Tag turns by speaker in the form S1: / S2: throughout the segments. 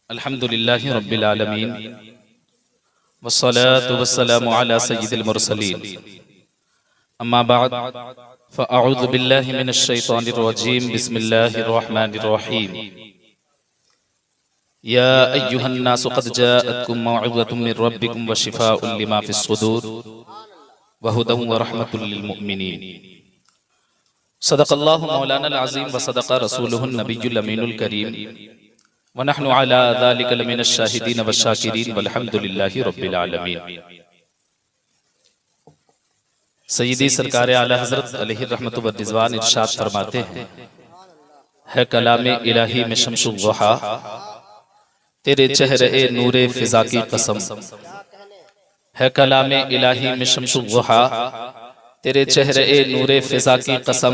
S1: अल्हम्दुलिल्लाहि रब्बिल आलमीन वस्सलातु वस्सलामु अला सय्यिदिल मुरसलीन अम्मा बाद फ़अऊज़ु बिल्लाहि मिनश शैतानिर रजीम बिस्मिल्लाहिर रहमानिर रहीम या अय्युहन नासु क़द जाअतकुम मौइज़तुम मिर रब्बिकुम व शिफ़ाउन लिमा फ़िस सुदूर व हुदन व रहमतुल लिल मुमिनीन। सदक़ल्लाहु मौलानल अज़ीम व सदक़ रसूलुहुन नबियुल अमीनुल करीम व नहनु अला ज़ालिका लमिनश शाहिदीन व शाकिरीन वल्हम्दुलिल्लाहि रब्बिल आलमीन। सय्यदी सरकार आला हज़रत अलैहि रहमतु व रिज़वान इरशाद फरमाते हैं, है कलामे इलाही में शम्सुल ज़ुहा, तेरे चेहरे नूरे फ़िज़ा की कसम। है कलामे इलाही में शम्सुल ज़ुहा, तेरे चेहरे नूरे फ़िज़ा की कसम।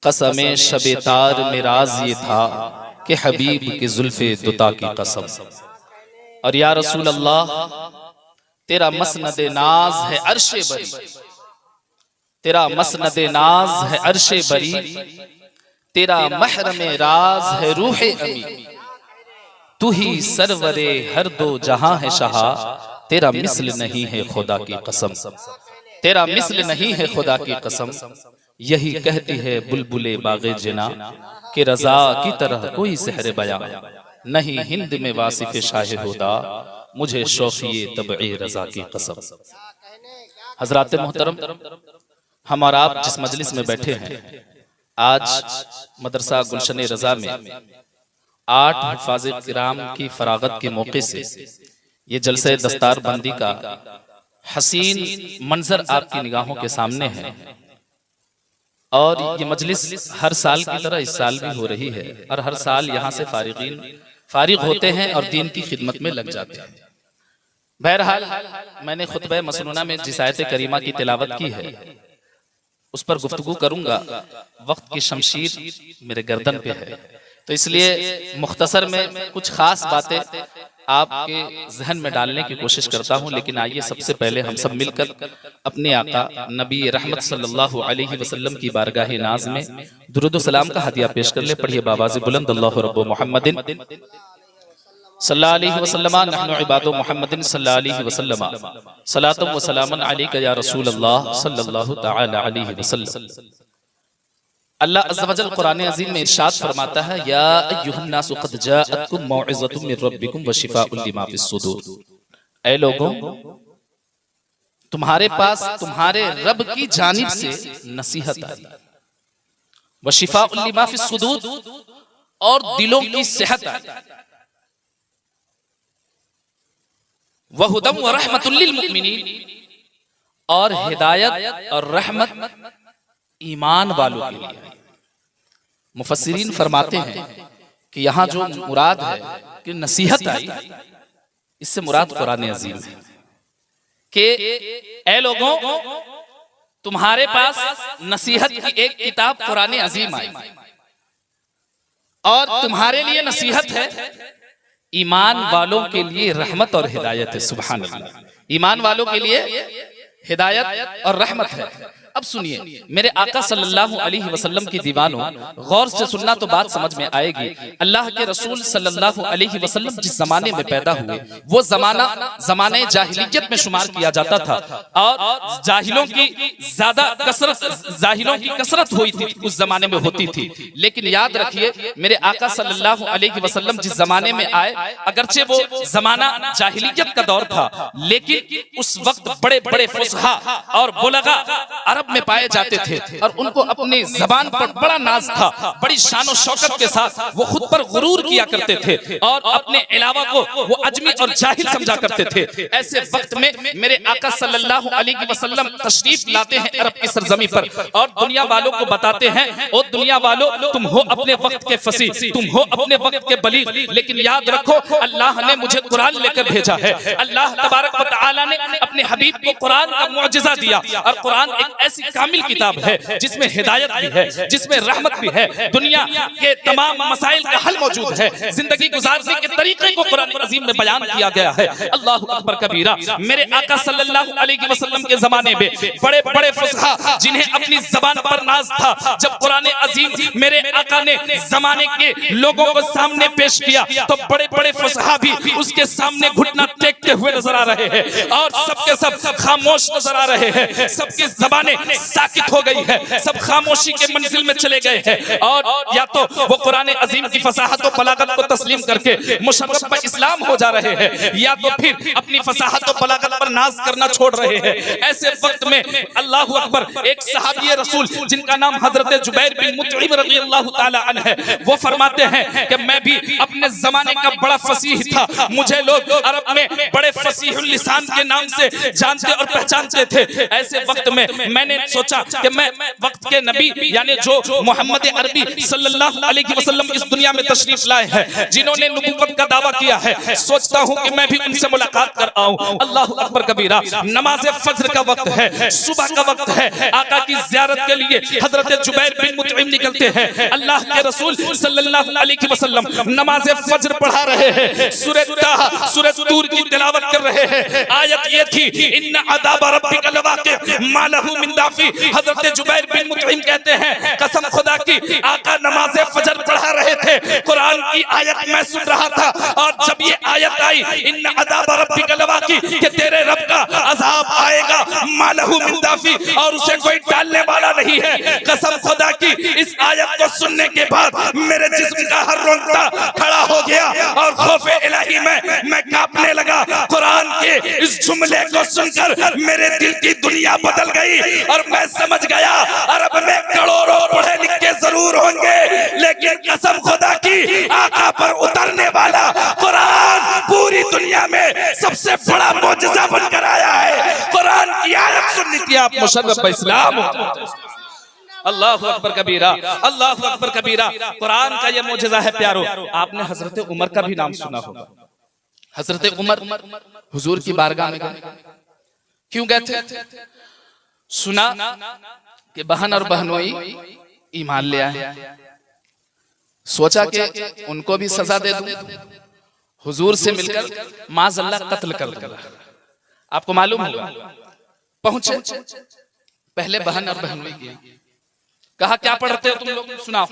S1: कसमे शबे तार में राज ये था कि हबीब की जुल्फ़े दुता की कसम। और या रसूल अल्लाह, तेरा मसनद नाज है अर्शे बरी, तेरा मसनद नाज है अर्शे बरी, तेरा महरम राज है रूहे अमी। तू ही सरवरे हर दो जहां है शाहा, तेरा मिस्ल नहीं है खुदा की कसम। तेरा मिस्ल नहीं है खुदा की कसम। यही कहती है बुलबुले बागे जिना कि रजा की तरह कोई सहर बयां नहीं हिंद में वासिफ शाह हुदा, मुझे शौक़िए तबए रजा की कसम। हजरात मोहतरम, हम और आप जिस मजलिस में बैठे हैं, आज मदरसा गुलशन रजा में 8 हिफाज़ किराम की फरागत के मौके से ये जलसे दस्तार बंदी का हसीन मंजर आपकी निगाहों के सामने है। और ये मजलिस हर साल की तरह इस साल भी हो रही है, और हर साल यहाँ से फारिग होते हैं और दीन की खिदमत में लग जाते हैं। बहरहाल, मैंने खुतबा मसनूना में जिस आयत करीमा की तिलावत की है उस पर गुफ्तगू करूंगा। वक्त की शमशीर मेरे गर्दन पे है, तो इसलिए मुख्तसर में कुछ खास बातें आपके जहन में डालने की कोशिश करता हूं। लेकिन आइए सबसे पहले हम सब मिलकर अपने आका नबी रहमत सल्लल्लाहु अलैहि वसल्लम की बारगाह नाज में दुरूद सलाम का हदिया पेश कर ले। पढ़िए बाबाज़ बुलंद अल्लाहु रब्बु मुहम्मदिन सल्लल्लाहु अलैहि वसल्लम नहनु इबादु मुहम्मदिन सल्लल्लाहु अलैहि वसल्लम सलातुम व सलामन अलैका या रसूल अल्लाह सल्लल्लाहु तआला अलैहि वसल्लम। अल्लाह अज़्ज़ा वजल कुरान अज़ीम में इरशाद फरमाता है, या अय्युहन नासु क़द जाअतकुम मौइज़तुम मिर रब्बिकुम व शिफ़ाउन लिमा फ़िस सुदूर। ऐ लोगों, तुम्हारे पास तुम्हारे रब की जानिब से नसीहत आई, व शिफ़ाउन लिमा फ़िस सुदूर, और दिलों की सेहत आई, व हुदन व रहमतुल लिल मुमिनीन, और हिदायत और रहमत ईमान वालों के लिए। मुफस्सिरीन फरमाते हैं कि यहाँ जो मुराद है कि नसीहत आई, इससे मुराद कुरान अज़ीम है कि ऐ लोगों, तुम्हारे पास नसीहत की एक किताब कुरान अज़ीम आई, और तुम्हारे लिए नसीहत है, ईमान वालों के लिए रहमत और हिदायत है। सुभान अल्लाह, ईमान वालों के लिए हिदायत और रहमत है। अब सुनिए मेरे आका सल्लल्लाहु अलैहि वसल्लम की दीवानों, गौर से सुनना तो बात समझ में आएगी। अल्लाह के रसूल सल्लल्लाहु अलैहि वसल्लम जिस जमाने में पैदा हुए, वो जमाने जाहिलियत में शुमार किया जाता था, और जाहिलों की कसरत हुई थी, उस जमाने में होती थी। लेकिन याद रखिए, मेरे आका सल्लल्लाहु अलैहि वसल्लम जिस जमाने में आए, अगरचे वो जमाना जाहिलियत का दौर था, लेकिन उस वक्त बड़े बड़े फुसहा और बुलगा अरब में पाए जाते थे, और उनको अपनी जबान पर बड़ा नाज था, बड़ी शान और शौकत के साथ वो खुद पर गुरूर किया करते थे, और अपने अलावा को वो अजमी और जाहिल समझा करते थे। ऐसे वक्त में मेरे आका सल्लल्लाहु अलैहि वसल्लम तशरीफ लाते हैं अरब की सरजमी पर, और दुनिया वालों को बताते हैं, ओ दुनिया वालों, तुम हो अपने वक्त के फसीह, तुम हो अपने वक्त के बलीग, लेकिन याद रखो अल्लाह ने मुझे कुरान लेकर भेजा है। अल्लाह तबारक व तआला ने अपने हबीब को कुरान का मुअजिज़ा दिया, और कुरान एक ऐसी कामिल किताब है जिसमें हिदायत भी है, जिसमें रहमत भी है, दुनिया के तमाम मसाइल का हल मौजूद है, जिंदगी गुजारने के तरीके को कुरान अजीम में बयान किया गया है। अल्लाह अकबर कबीरा। मेरे आका सल्लल्लाहु अलैहि वसल्लम के जमाने में बड़े बड़े फुसहा जिन्हें अपनी जबान पर नाज था, जब कुरान अजीम मेरे आका ने जमाने के लोगों को सामने पेश किया तो बड़े बड़े फुसहा भी उसके सामने घुटना टेकते हुए नजर आ रहे हैं और सबके सब खामोश नजर आ रहे हैं। सबकी जबानें साकित हो गई है, सब खामोशी के मंजिल में चले गए हैं और या तो वो कुरान अजीम की फसाहत और बलागत को तस्लीम करके मुशर्रफ इस्लाम हो जा रहे हैं या तो फिर अपनी फसाहत और बलागत पर नाज करना छोड़ रहे हैं। ऐसे वक्त में अल्लाह अकबर, एक सहाबी रसूल जिनका नाम हजरत जुबैर बिन मुतइम रज़ियल्लाहु ताला अन्हु है, वो फरमाते हैं कि मैं भी अपने जमाने का बड़ा फसीह था, मुझे लोग अरब में बड़े फसीहुल लिसान के नाम से जानते और पहचानते थे। ऐसे वक्त में मैंने सोचा कि मैं वक्त के नबी यानी जो मोहम्मद अरबी सल्लल्लाहु अलैहि वसल्लम इस दुनिया में तशरीफ लाए हैं, जिन्होंने नबूवत का दावा किया है, सोचता हूं कि मैं भी उनसे मुलाकात कर आऊं। अल्लाह अकबर कबीरा। नमाज फज्र का वक्त है, सुबह का वक्त है, आका की ज़ियारत के लिए हजरत जुबैर बिन मुतइम निकलते हैं। अल्लाह के रसूल सल्लल्लाहु अलैहि वसल्लम नमाज फज्र पढ़ा रहे हैं, सूरह तूर की तिलावत कर रहे हैं। आयत ये थी, इन्ना अज़ाब रब्बिका लवाक़ि मा लहू मिन दाफ़ी। हजरत जुबैर बिन मुतइम कहते हैं, कसम खुदा की, आका नमाज फज्र पढ़ा रहे थे, कुरान की आयत मैं सुन रहा था और जब ये आयत आई, इन्ना अज़ाब रब्बिका लवाक़ि, कि तेरे रब का अज़ाब आएगा, मा लहू मिन दाफ़ी, और उसे कोई टालने वाला नहीं है। कसम खुदा की, इस आयत को सुनने के बाद मेरे जिस्म का हर रोंगटा खड़ा हो गया और खौफे इलाही में मैं कांपने लगा। कुरान के इस जुमले को सुनकर मेरे दिल की दुनिया बदल गई और मैं समझ गया अरब में करोड़ों पढ़े लिखे जरूर होंगे, लेकिन कसम खुदा की, आका पर उतरने वाला कुरान पूरी दुनिया में सबसे बड़ा मौजज़ा बनकर आया है। कुरान की आयत सुननी थी आप मुशर्रफ इस्लाम। अल्लाह अकबर कबीरा, अल्लाह अकबर कबीरा। कुरान का ये मौजज़ा है प्यारो। आपने हजरत उमर का भी नाम सुना होगा। हजरत उमर हुजूर की बारगाह में गए, क्यों गए थे? सुना कि बहन और बहनोई ईमान ले आए, सोचा कि उनको भी सजा दे दूं, हुजूर से मिलकर माज़अल्लाह कत्ल कर दूंगा। आपको मालूम होगा, पहुंचे, पहले बहन और बहनोई की, कहा क्या पढ़ते हो तुम लोग, सुनाओ।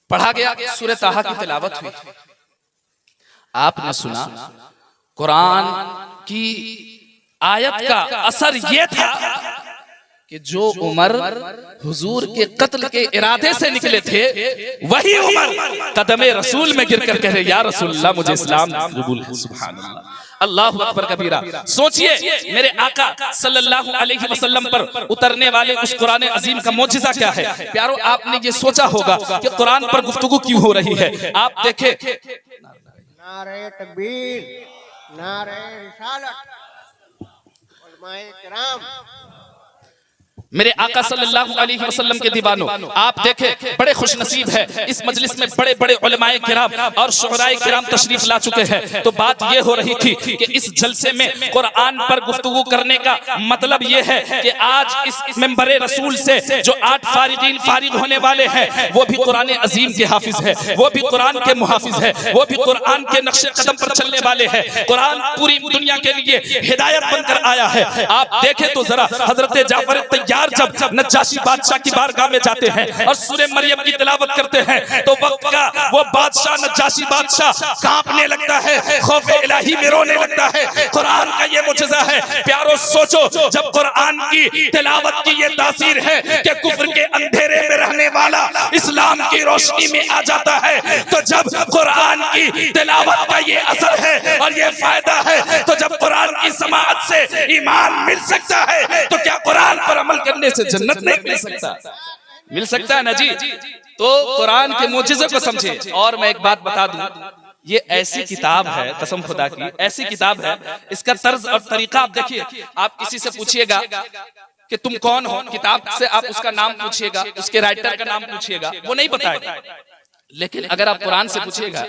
S1: पढ़ा गया, सूरह ताहा की तिलावत हुई। आपने सुना कुरान की आयत का असर यह था कि जो उमर हुजूर के कत्ल के इरादे से निकले थे, वही उमर कदमे रसूल में गिरकर कह रहे, या रसूलल्लाह मुझे इस्लाम कबूल है। सुभान अल्लाह, अल्लाह अकबर कबीरा। सोचिए मेरे आका सल्लल्लाहु अलैहि वसल्लम पर उतरने वाले उस कुरान अजीम का मौजज़ा क्या है। प्यारो, आपने ये सोचा होगा कि कुरान पर गुफ्तगू क्यों हो रही है। आप देखें,
S2: नारे तकबीर, नारे रिसालत, उलमाए किराम,
S1: मेरे आका सल्लल्लाहु अलैहि वसल्लम के दीवानों, आप देखें बड़े खुशनसीब है, इस मजलिस में बड़े बड़े उलमाए किराम और शुअराए किराम तशरीफ ला चुके हैं। तो बात ये हो रही थी कि इस जलसे में कुरान पर गुफ्तगू करने का मतलब ये है कि आज इस मिंबरे रसूल से जो 8 फारिगीन फारिग होने वाले हैं, वो भी कुरान अजीम के हाफिज है, वो भी कुरान के मुहाफिज है, वो भी कुरान के नक्शे कदम पर चलने वाले हैं। कुरान पूरी दुनिया के लिए हिदायत बनकर आया है। आप देखें तो जरा, हजरत जाफर तैयार जब नज्जाशी बादशाह की बारगाह में जाते हैं और सूरह मरियम की तिलावत करते हैं, तो वक्त का वो बादशाह नज्जाशी बादशाह कांपने लगता है, खौफ इलाही में रोने लगता है। कुरान का ये मुजज़ा है प्यारो। सोचो, जब कुरान की तिलावत की ये तासीर है कि कुफ्र के अंधेरे में रहने वाला इस्लाम की रोशनी में आ जाता है, तो जब कुरान की तिलावत का ये असर है और ये फायदा है, तो जब कुरान की समाअत से ईमान मिल सकता है, तो क्या कुरान पर अमल करने से जन्नत नहीं मिल सकता? मिल सकता है ना जी। तो कुरान के मौजज़े को समझे। और मैं एक बात बता दूं, ये ऐसी किताब है, कसम खुदा की ऐसी किताब है, इसका तर्ज और तरीका आप देखिए। आप किसी से पूछिएगा कि तुम कौन हो, किताब से आप उसका नाम पूछिएगा, उसके राइटर का नाम पूछिएगा, वो नहीं बताएगा। लेकिन अगर आप कुरान से पूछिएगा,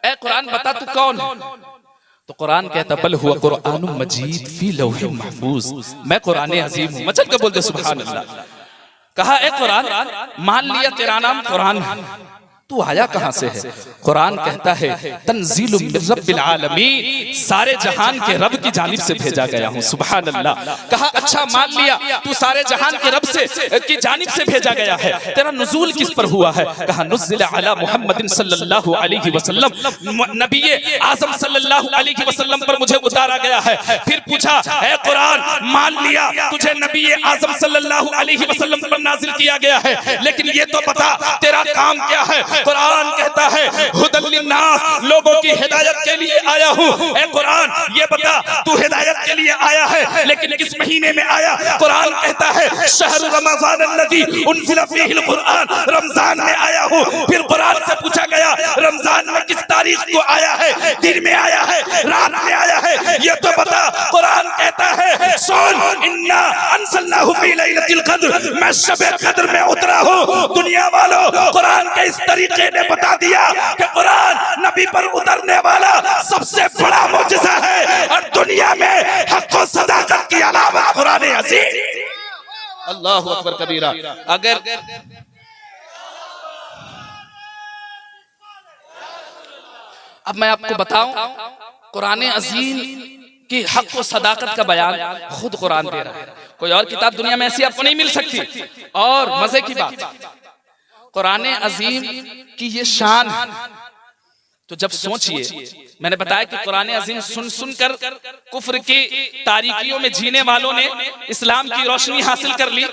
S1: ए कुरान बता तू कौन है, तो कुरान कहता बल हुआ कुरान मजीद फी लौह महफूज, मैं कुरान अजीम हूं। मचल के बोलते सुभान अल्लाह। कहा ए कुरान, मान लिया तेरा नाम कुरान है, तू आया कहां से है? कुरान कहता है तंजीलुम मिन रब्बिल आलमीन, सारे जहान के रब की जानिब से भेजा गया हूं। सुभान अल्लाह। कहा अच्छा मान लिया तू सारे जहान के रब से की जानिब से भेजा गया है, तेरा नुज़ूल किस पर हुआ है? कहा नुज़िला अला मुहम्मदिन सल्लल्लाहु अलैहि वसल्लम, नबी आज़म सल्लल्लाहु अलैहि वसल्लम पर मुझे उतारा गया है। फिर पूछा ए कुरान, मान लिया तुझे नबी आज़म सल्लल्लाहु अलैहि वसल्लम पर नाजिल किया गया है, लेकिन ये तो बता तेरा काम क्या है? कुरान कहता है हुदल लिन्नास, लोगों की हिदायत के लिए आया हूं। ए कुरान ये बता तू हिदायत के लिए आया है, लेकिन किस महीने में आया? कुरान कहता है शहर रमजान अल्लज़ी उनज़िला फ़ीहिल कुरान, रमजान में आया हूं। फिर कुरान से पूछा गया रमजान में किस तारीख को आया है? दिन में आया है, रात में आया है, ये तो बता। कुरान कहता है सुन इन्ना अंज़लनाहु फ़ी लैलतिल क़द्र, मैं शब क़द्र में उतरा हूं। दुनिया वालों, कुरान के इस तरीके ने बता दिया कि कुरान नबी पर उतरने वाला सबसे बड़ा मुअजिज़ा है, और दुनिया में हक़ व सदाकत की अलामत कुरान अज़ीम। अल्लाहु अकबर कबीरा। अगर अब मैं आपको बताऊं, कुरान अज़ीम की हक़ व सदाकत का बयान खुद कुरान दे रहा है। कोई और किताब दुनिया में ऐसी आपको नहीं मिल सकती। और मजे की बात, कुरान अजीम की ये शान है। तो जब सोचिए, मैंने बताया कि कुरान अजीम सुन सुनकर कुफ्र की तारीकियों में जीने वालों ने इस्लाम की रोशनी हासिल कर ली,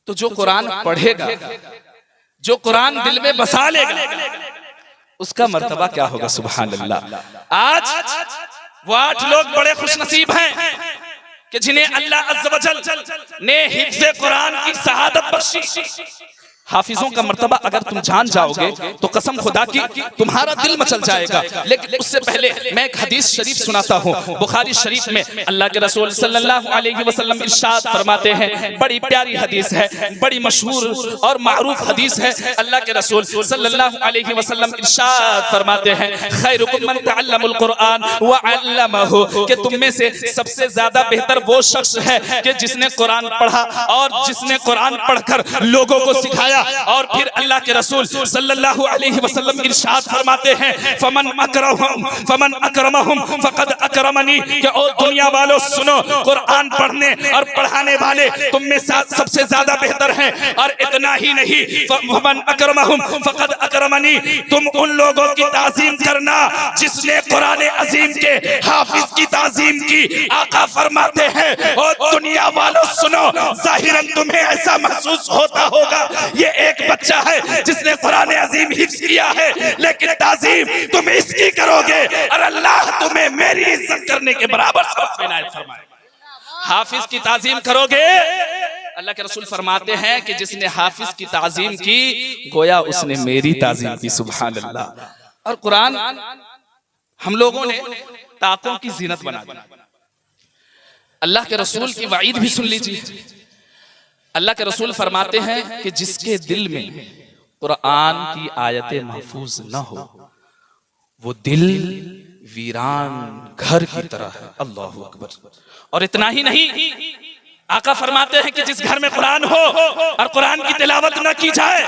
S1: तो जो कुरान पढ़ेगा, जो कुरान दिल में बसा लेगा, उसका मर्तबा क्या होगा? सुभान अल्लाह। आज वो 8 लोग बड़े खुशनसीब हैं कि जिन्हें अल्लाह अज़्ज़ व जल ने हिफ्ज़े कुरान की शहादत बख्शी। हाफिजों का मर्तबा अगर तुम जान जाओगे तो कसम खुदा की तुम्हारा दिल मचल जाएगा। लेकिन उससे पहले मैं एक हदीस शरीफ सुनाता हूँ। बुखारी शरीफ में अल्लाह के रसूल सल्लल्लाहु अलैहि वसल्लम इरशाद फरमाते हैं, बड़ी प्यारी हदीस है, बड़ी मशहूर और मारूफ हदीस है। अल्लाह के रसूल सल्लल्लाहु अलैहि वसल्लम इरशाद फरमाते हैं, खैरुकुम मन तअल्लमुल कुरान व अल्लमहु, कि तुम में से सबसे ज्यादा बेहतर वो शख्स है कि जिसने कुरान पढ़ा और जिसने कुरान पढ़कर लोगों को सिखाया। और फिर अल्लाह के रसूल सल्लल्लाहु अलैहि वसल्लम इरशाद फरमाते हैं, फमन अकरमहुम फक़द अकरमनी, कि ओ दुनिया वालों सुनो, कुरान पढ़ने और पढ़ाने वाले तुम में सबसे ज्यादा बेहतर हैं। और इतना ही नहीं, फमन अकरमहुम फक़द अकरमनी, तुम उन लोगों की ताज़ीम करना जिसने कुरान अजीम के हाफिज की ताज़ीम की। आका फरमाते हैं ओ दुनिया वालों सुनो, जाहिरन तुम्हें ऐसा महसूस होता होगा ये एक बच्चा है जिसने कुरान अजीम हिफ्ज़ किया है, लेकिन ताज़ीम तुम इसकी करोगे और अल्लाह तुम्हें मेरी इज्जत करने के बराबर सवाब इनायत फरमाए। हाफिज की ताज़ीम करोगे, अल्लाह के रसूल फरमाते हैं कि जिसने हाफिज की ताज़ीम की गोया उसने मेरी ताज़ीम की। सुभान अल्लाह। और कुरान हम लोगों ने ताकों की जीनत बना दी। अल्लाह के रसूल की वईद भी सुन लीजिए। अल्लाह के रसूल फरमाते हैं कि जिसके दिल में कुरान की आयतें महफूज न हो, वो दिल वीरान घर की तरह है। अल्लाहु अकबर। और इतना ही नहीं, आका फरमाते हैं कि जिस घर में कुरान हो और कुरान की तिलावत न की जाए,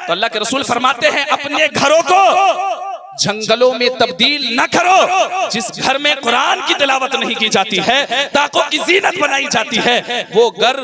S1: तो अल्लाह के रसूल फरमाते हैं अपने घरों को जंगलों में तब्दील न करो। जिस घर में कुरान की तिलावत नहीं की जाती है, ताकों की जीनत बनाई जाती है, वो घर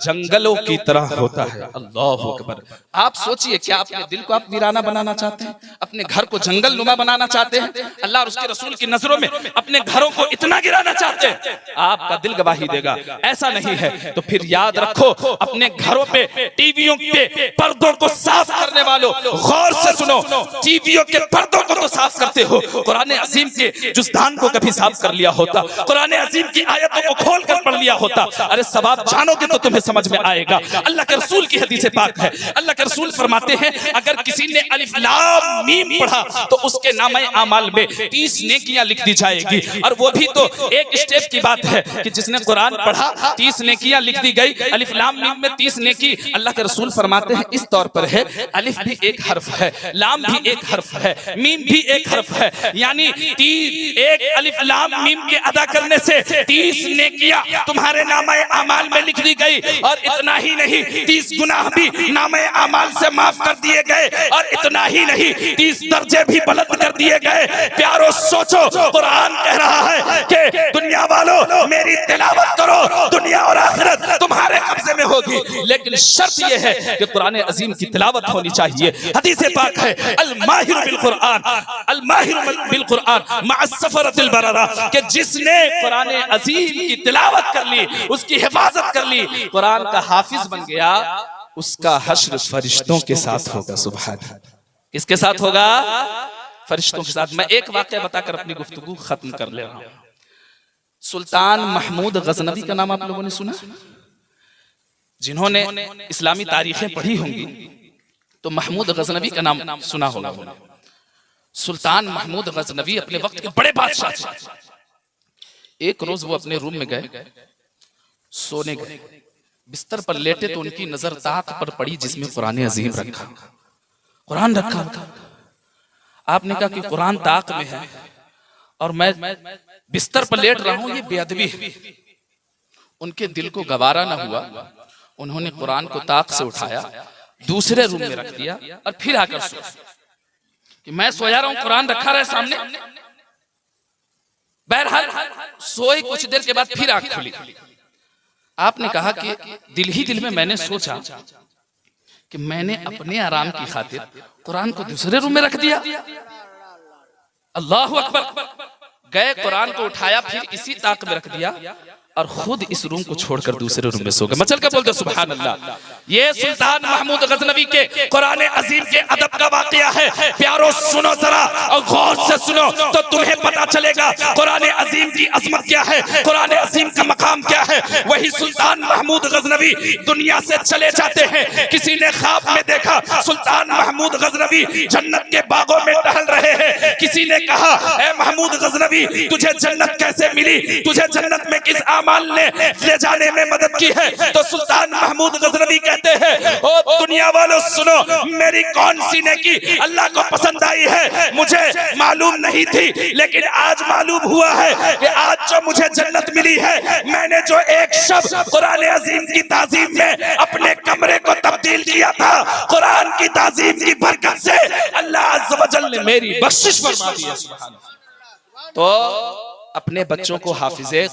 S1: जंगलों की तरह होता है। अल्लाहु अकबर। आप सोचिए, क्या अपने दिल को आप वीराना बनाना चाहते हैं? अपने घर को जंगल नुमा बनाना चाहते हैं? अल्लाह और उसके रसूल की नजरों में अपने घरों को इतना गिराना चाहते हैं? आपका दिल गवाही देगा ऐसा नहीं है। तो फिर याद रखो, अपने घरों पे टीवियों के पर्दों को साफ करने वालों, गौर से सुनो, टीवियों के पर्दों तो साफ करते हो, कुरान अजीम के जुज़दान को कभी साफ कर लिया होता, कुरान अजीम की आयतों को खोल कर पढ़ लिया होता। अरे सवाब जानोगे तो तुम्हें समझ में आएगा। अल्लाह के रसूल की हदीस पाक है, अल्लाह के रसूल फरमाते हैं अगर किसी ने अलिफ लाम मीम पढ़ा तो उसके नामे आमाल में 30 नेकियां लिख दी जाएगी। और वो भी तो एक स्टेप की बात है कि जिसने कुरान पढ़ा 30 नेकियां लिख दी गई। अलिफ लाम मीम में 30 नेकी अल्लाह के रसूल फरमाते हैं इस तौर पर है, अलिफ भी एक हर्फ है, लाम भी एक हर्फ है, मीम भी एक हर्फ है, यानी एक अलिफ लाम मीम के अदा करने से 30 नेकियां तुम्हारे नामे अमाल में लिख दी गई। और इतना ही नहीं, 30 गुनाह भी नामे अमाल से माफ कर दिए गए। और इतना ही नहीं, 30 दर्जे भी बुलंद कर दिए गए। प्यारो सोचो, कुरान कह रहा है कि दुनिया वालों मेरी तिलावत करो, दुनिया और आखिरत तुम्हारे कब्जे में होगी, लेकिन शर्त यह है कि कुरान अजीम की तिलावत होनी चाहिए। हदीस पाक है, अल माहिर बिल कुरान, अल माहिर बिल कुरान मअस सफरतिल बररा, कि जिसने कुरान अजीम की तिलावत कर ली, उसकी हिफाजत कर ली, कुरान का हाफिज बन गया, उसका हश्र फरिश्तों के साथ होगा। सुभान, किसके साथ होगा? फरिश्तों के साथ। मैं एक वाकया बताकर अपनी गुफ्तगू खत्म कर ले रहा हूं। सुल्तान महमूद गजनवी का नाम आप लोगों ने सुना? जिन्होंने इस्लामी तारीखें पढ़ी होंगी तो महमूद गजनवी का नाम सुना होगा। सुल्तान महमूद गजनवी अपने वक्त के बड़े बादशाह थे। एक रोज वो अपने रूम में गए, सोने गए, बिस्तर पर लेटे तो उनकी नजर ताक पर पड़ी जिसमें कुरान अजीम रखा, कुरान रखा। आपने कहा कि कुरान ताक में है और मैं बिस्तर पर लेट रहा हूं, ये बेअदबी है। उनके दिल को गवारा ना हुआ, उन्होंने कुरान को ताक से उठाया, दूसरे रूम में रख दिया और फिर आकर सोया कि मैं सोया रहा हूं, कुरान रखा रहे सामने। बहरहाल सोए कुछ देर के बाद फिर आंख खुली। आपने कहा कि दिल ही दिल में मैंने सोचा कि मैंने अपने आराम की खातिर कुरान को दूसरे रूम में रख दिया। अल्लाहु अकबर। गए, कुरान को उठाया, फिर इसी ताक में रख दिया और खुद इस रूम को छोड़कर दूसरे रूम में सो गए। मचल कर बोलते सुभान अल्लाह। ये सुल्तान महमूद गजनवी के कुरान अजीम के अदब का वाकया है। प्यारो सुनो जरा और गौर से सुनो तो तुम्हें पता चलेगा कुरान अजीम की अजमत क्या है, कुरान अजीम का मकाम क्या है। वही सुल्तान महमूद गजनवी दुनिया से चले जाते हैं। किसी ने ख्वाब में देखा सुल्तान महमूद गजनवी जन्नत के बागों में टहल रहे हैं। किसी ने कहा, ए महमूद गजनवी, तुझे जन्नत कैसे मिली, तुझे जन्नत में किस अमाल ने ले जाने में मदद की है? तो सुल्तान महमूद गजनवी कहते हैं, ओ दुनिया वालों सुनो, मेरी कौन सी नेकी अल्लाह को पसंद आई है मुझे मालूम नहीं थी, लेकिन आज मालूम हुआ है कि आज जो मुझे जन्नत मिली है, मैंने जो एक शब्द कुरान अजीम की ताजीम में अपने कमरे को तब्दील किया था, कुरान की ताजीम की बरकत से अल्लाह अज़्ज़ व जल ने मेरी बख्शिश फरमा दी है। सुभान। तो अपने बच्चों को हाफिज़े